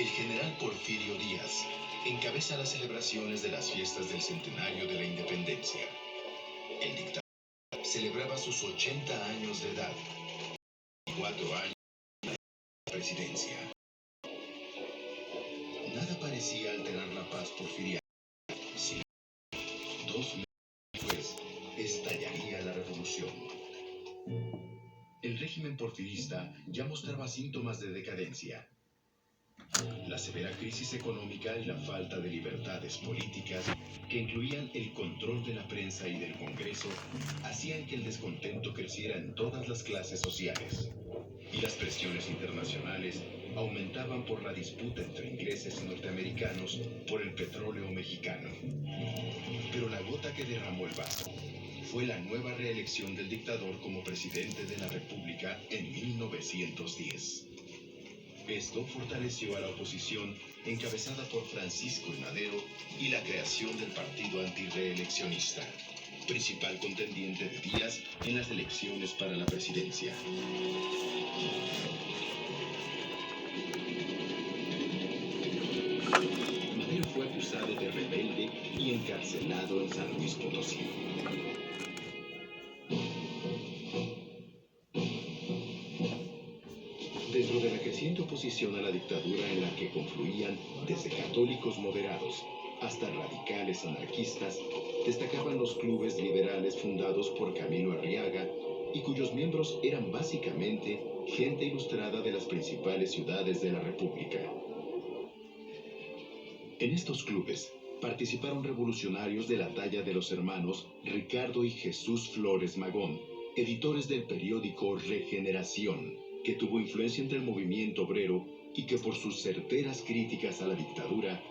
El general Porfirio Díaz encabeza las celebraciones de las fiestas del centenario de la independencia. El dictador celebraba sus 80 años de edad, 4 años de presidencia. Nada parecía alterar la paz porfiriana. Sí, 2 meses después estallaría la revolución. El régimen porfirista ya mostraba síntomas de decadencia. La severa crisis económica y la falta de libertades políticas, que incluían el control de la prensa y del Congreso, hacían que el descontento creciera en todas las clases sociales. Y las presiones internacionales aumentaban por la disputa entre ingleses y norteamericanos por el petróleo mexicano. Pero la gota que derramó el vaso fue la nueva reelección del dictador como presidente de la República en 1910. Esto fortaleció a la oposición encabezada por Francisco I. Madero y la creación del partido antirreeleccionista, principal contendiente de Díaz en las elecciones para la presidencia. Madero fue acusado de rebelde y encarcelado en San Luis Potosí. Dentro de la creciente oposición a la dictadura en la que confluían desde católicos moderados hasta radicales anarquistas, destacaban los clubes liberales fundados por Camilo Arriaga y cuyos miembros eran básicamente gente ilustrada de las principales ciudades de la República. En estos clubes participaron revolucionarios de la talla de los hermanos Ricardo y Jesús Flores Magón, editores del periódico Regeneración, que tuvo influencia entre el movimiento obrero y que por sus certeras críticas a la dictadura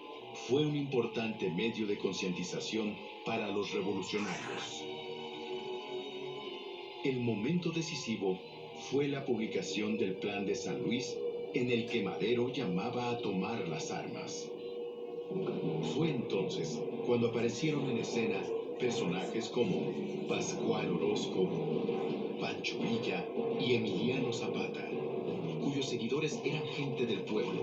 fue un importante medio de concientización para los revolucionarios. El momento decisivo fue la publicación del Plan de San Luis, en el que Madero llamaba a tomar las armas. Fue entonces cuando aparecieron en escena personajes como Pascual Orozco, Pancho Villa y Emiliano Zapata, cuyos seguidores eran gente del pueblo,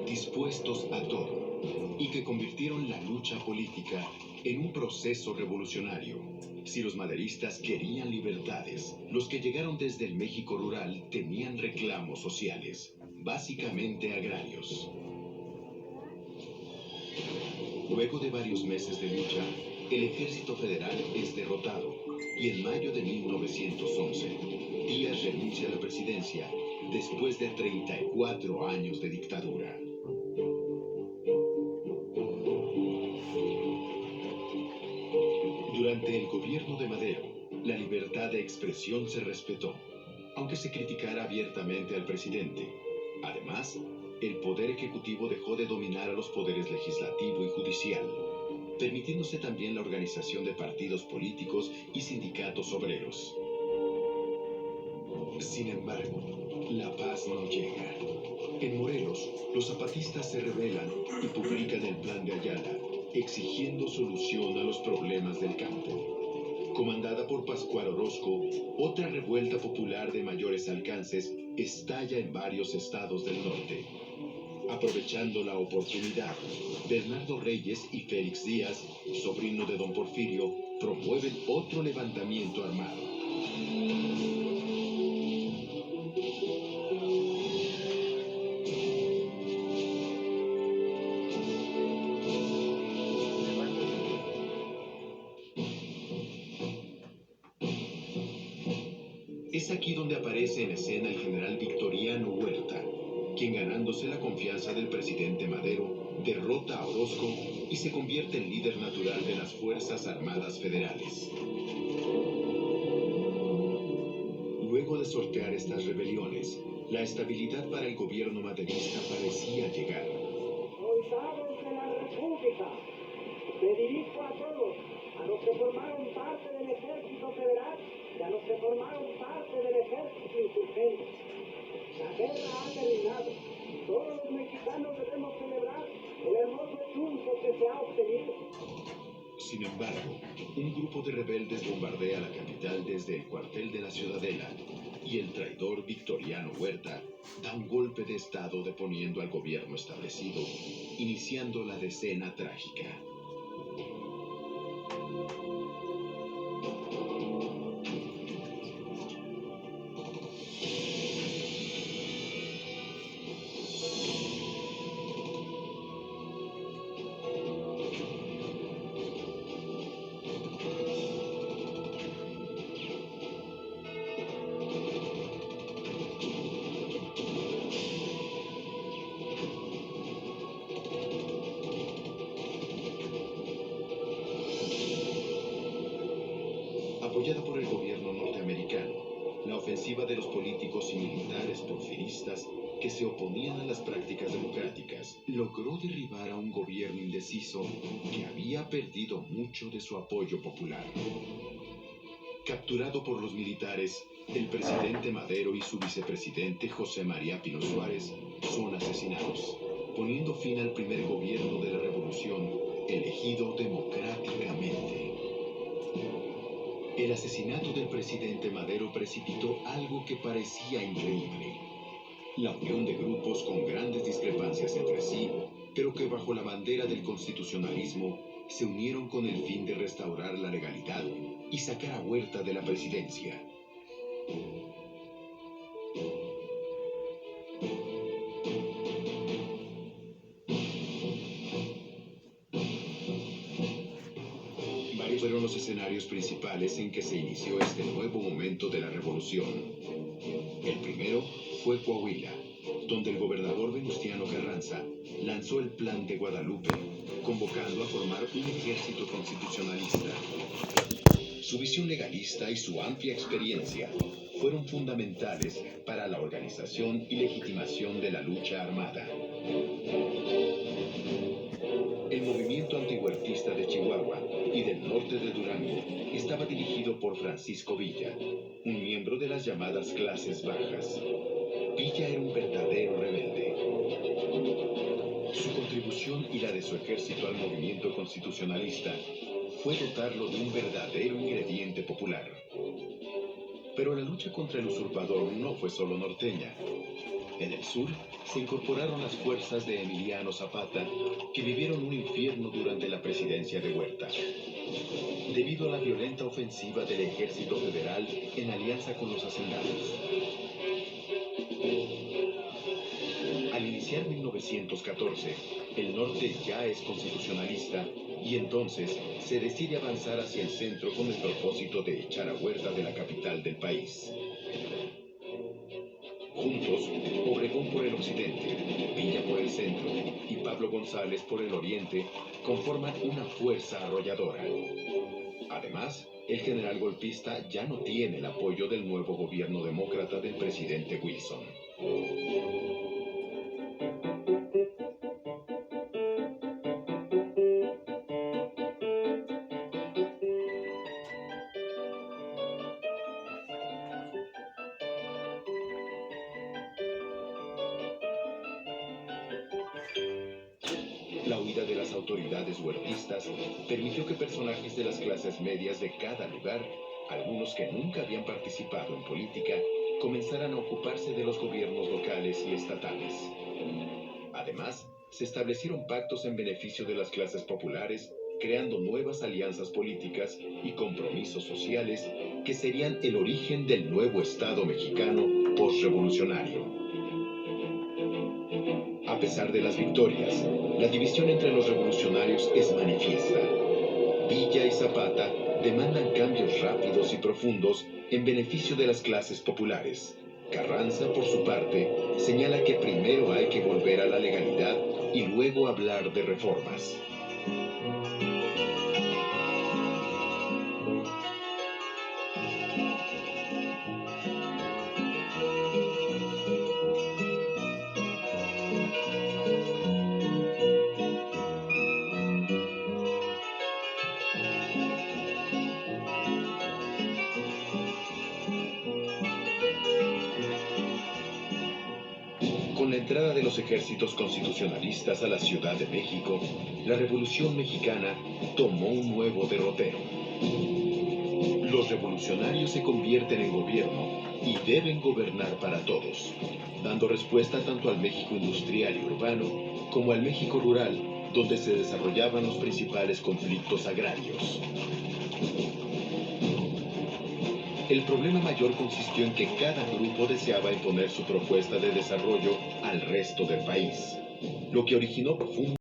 dispuestos a todo, y que convirtieron la lucha política en un proceso revolucionario. Si los maderistas querían libertades, los que llegaron desde el México rural tenían reclamos sociales, básicamente agrarios. Luego de varios meses de lucha, el ejército federal es derrotado y en mayo de 1911, Díaz renuncia a la presidencia después de 34 años de dictadura. Durante el gobierno de Madero, la libertad de expresión se respetó, aunque se criticara abiertamente al presidente. Además, el poder ejecutivo dejó de dominar a los poderes legislativo y judicial, permitiéndose también la organización de partidos políticos y sindicatos obreros. Sin embargo, la paz no llega. En Morelos, los zapatistas se rebelan y publican el Plan de Ayala, exigiendo solución a los problemas del campo. Comandada por Pascual Orozco, otra revuelta popular de mayores alcances estalla en varios estados del norte. Aprovechando la oportunidad, Bernardo Reyes y Félix Díaz, sobrino de don Porfirio, promueven otro levantamiento armado. Es aquí donde aparece en escena el general Victoriano Huerta, quien, ganándose la confianza del presidente Madero, derrota a Orozco y se convierte en líder natural de las Fuerzas Armadas Federales. Luego de sortear estas rebeliones, la estabilidad para el gobierno maderista parecía llegar. Soldados de la República, me dirijo a todos, a los que formaron parte del Ejército Federal y a los que formaron parte del Ejército Insurgente. La guerra ha terminado. Todos los mexicanos debemos celebrar el hermoso triunfo que se ha obtenido. Sin embargo, un grupo de rebeldes bombardea la capital desde el cuartel de la Ciudadela y el traidor Victoriano Huerta da un golpe de estado deponiendo al gobierno establecido, iniciando la decena trágica. Apoyada por el gobierno norteamericano, la ofensiva de los políticos y militares porfiristas que se oponían a las prácticas democráticas logró derribar a un gobierno indeciso que había perdido mucho de su apoyo popular. Capturado por los militares, el presidente Madero y su vicepresidente José María Pino Suárez son asesinados, poniendo fin al primer gobierno de la revolución elegido democráticamente. El asesinato del presidente Madero precipitó algo que parecía increíble: la unión de grupos con grandes discrepancias entre sí, pero que bajo la bandera del constitucionalismo se unieron con el fin de restaurar la legalidad y sacar a Huerta de la presidencia. Varios fueron los escenarios principales en que se inició este nuevo momento de la revolución. El primero fue Coahuila, donde el gobernador Venustiano Carranza lanzó el Plan de Guadalupe, convocando a formar un ejército constitucionalista. Su visión legalista y su amplia experiencia fueron fundamentales para la organización y legitimación de la lucha armada. El movimiento antihuertista de Chihuahua y del norte de Durango estaba dirigido por Francisco Villa, un miembro de las llamadas clases bajas. Villa era un verdadero rebelde. Su contribución y la de su ejército al movimiento constitucionalista fue dotarlo de un verdadero ingrediente popular. Pero la lucha contra el usurpador no fue solo norteña. En el sur se incorporaron las fuerzas de Emiliano Zapata, que vivieron un infierno durante la presidencia de Huerta, debido a la violenta ofensiva del ejército federal en alianza con los hacendados. Al iniciar 1914, el norte ya es constitucionalista y entonces se decide avanzar hacia el centro con el propósito de echar a Huerta de la capital del país. Juntos, Obregón por el occidente, Villa por el centro y Pablo González por el oriente conforman una fuerza arrolladora. Además, el general golpista ya no tiene el apoyo del nuevo gobierno demócrata del presidente Wilson. La huida de las autoridades huertistas permitió que personajes de las clases medias de cada lugar, algunos que nunca habían participado en política, comenzaran a ocuparse de los gobiernos locales y estatales. Además, se establecieron pactos en beneficio de las clases populares, creando nuevas alianzas políticas y compromisos sociales que serían el origen del nuevo Estado mexicano postrevolucionario. A pesar de las victorias, la división entre los revolucionarios es manifiesta. Villa y Zapata demandan cambios rápidos y profundos en beneficio de las clases populares. Carranza, por su parte, señala que primero hay que volver a la legalidad y luego hablar de reformas. Con la entrada de los ejércitos constitucionalistas a la Ciudad de México, la Revolución Mexicana tomó un nuevo derrotero. Los revolucionarios se convierten en gobierno y y deben gobernar para todos, dando respuesta tanto al México industrial y urbano como al México rural, donde se desarrollaban los principales conflictos agrarios. El problema mayor consistió en que cada grupo deseaba imponer su propuesta de desarrollo al resto del país, lo que originó profundas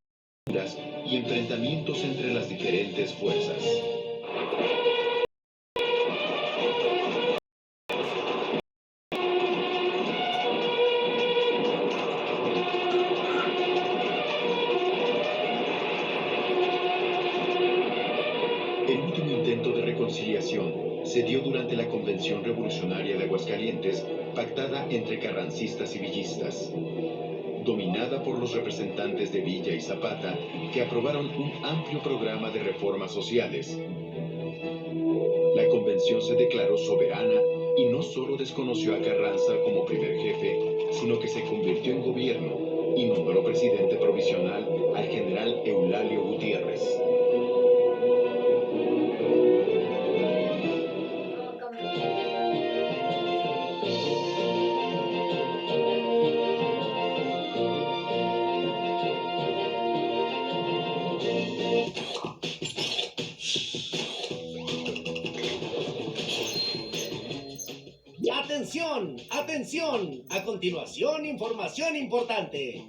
y enfrentamientos entre las diferentes fuerzas. El último intento de reconciliación se dio durante la Convención Revolucionaria de Aguascalientes, pactada entre carrancistas y villistas, dominada por los representantes de Villa y Zapata, que aprobaron un amplio programa de reformas sociales. La convención se declaró soberana y no solo desconoció a Carranza como primer jefe, sino que se convirtió en gobierno y nombró presidente provisional al general Eulalio Gutiérrez. ¡Atención! ¡Atención! A continuación, información importante.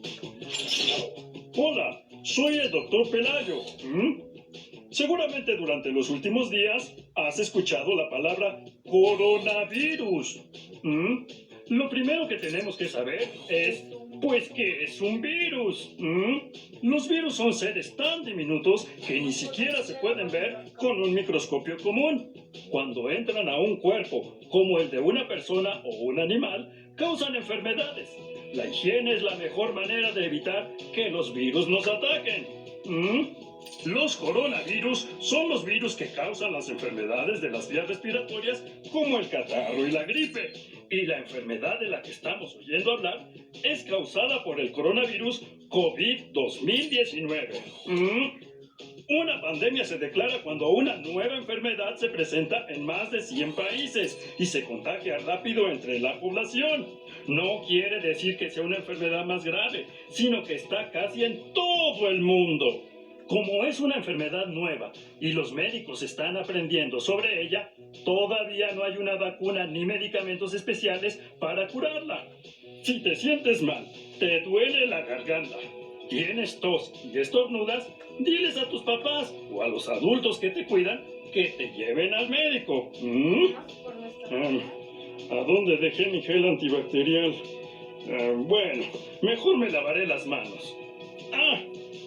Hola, soy el doctor Pelayo. Seguramente durante los últimos días has escuchado la palabra coronavirus. Lo primero que tenemos que saber es, pues, ¿qué es un virus? Los virus son seres tan diminutos que ni siquiera se pueden ver con un microscopio común. Cuando entran a un cuerpo, como el de una persona o un animal, causan enfermedades. La higiene es la mejor manera de evitar que los virus nos ataquen. Los coronavirus son los virus que causan las enfermedades de las vías respiratorias, como el catarro y la gripe. Y la enfermedad de la que estamos oyendo hablar es causada por el coronavirus COVID-2019. Una pandemia se declara cuando una nueva enfermedad se presenta en más de 100 países y se contagia rápido entre la población. No quiere decir que sea una enfermedad más grave, sino que está casi en todo el mundo. Como es una enfermedad nueva y los médicos están aprendiendo sobre ella, todavía no hay una vacuna ni medicamentos especiales para curarla. Si te sientes mal, te duele la garganta, tienes tos y estornudas, diles a tus papás o a los adultos que te cuidan que te lleven al médico. ¿A dónde dejé mi gel antibacterial? Bueno, mejor me lavaré las manos.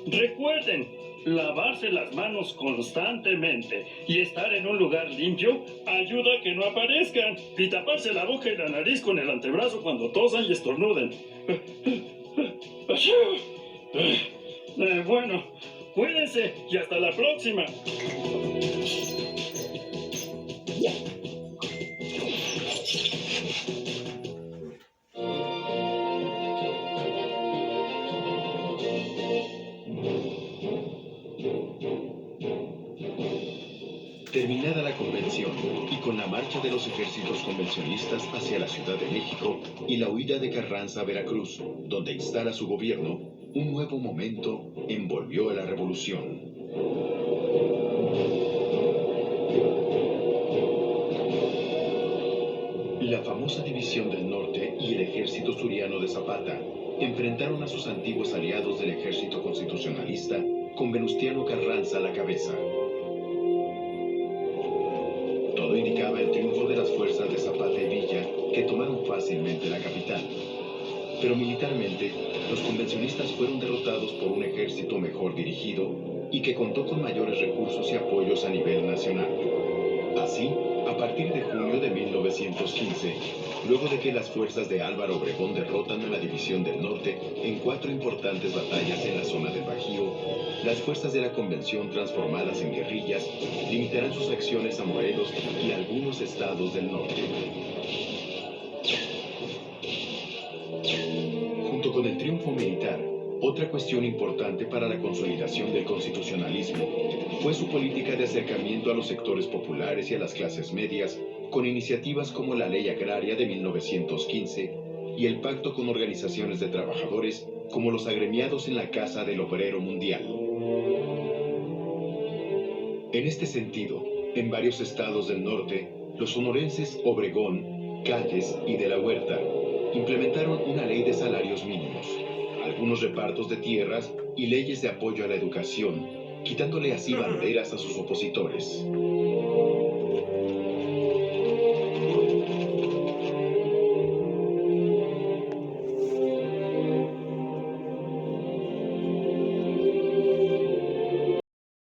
Recuerden, lavarse las manos constantemente y estar en un lugar limpio ayuda a que no aparezcan. Y taparse la boca y la nariz con el antebrazo cuando tosan y estornuden. Bueno, cuídense y hasta la próxima. Terminada la convención y con la marcha de los ejércitos convencionistas hacia la Ciudad de México y la huida de Carranza a Veracruz, donde instala su gobierno, un nuevo momento envolvió a la revolución. La famosa División del Norte y el ejército suriano de Zapata enfrentaron a sus antiguos aliados del ejército constitucionalista con Venustiano Carranza a la cabeza. Todo indicaba el triunfo de las fuerzas de Zapata y Villa, que tomaron fácilmente la capital. Pero militarmente, los convencionistas fueron derrotados por un ejército mejor dirigido y que contó con mayores recursos y apoyos a nivel nacional. Así, a partir de junio de 1915, luego de que las fuerzas de Álvaro Obregón derrotan a la División del Norte en 4 importantes batallas en la zona del Bajío, las fuerzas de la Convención transformadas en guerrillas limitarán sus acciones a Morelos y a algunos estados del norte. Junto con el triunfo militar, otra cuestión importante para la consolidación del constitucionalismo fue su política de acercamiento a los sectores populares y a las clases medias con iniciativas como la Ley Agraria de 1915 y el pacto con organizaciones de trabajadores como los agremiados en la Casa del Obrero Mundial. En este sentido, en varios estados del norte, los sonorenses Obregón, Calles y de la Huerta implementaron una ley de salarios mínimos, algunos repartos de tierras y leyes de apoyo a la educación, quitándole así banderas a sus opositores.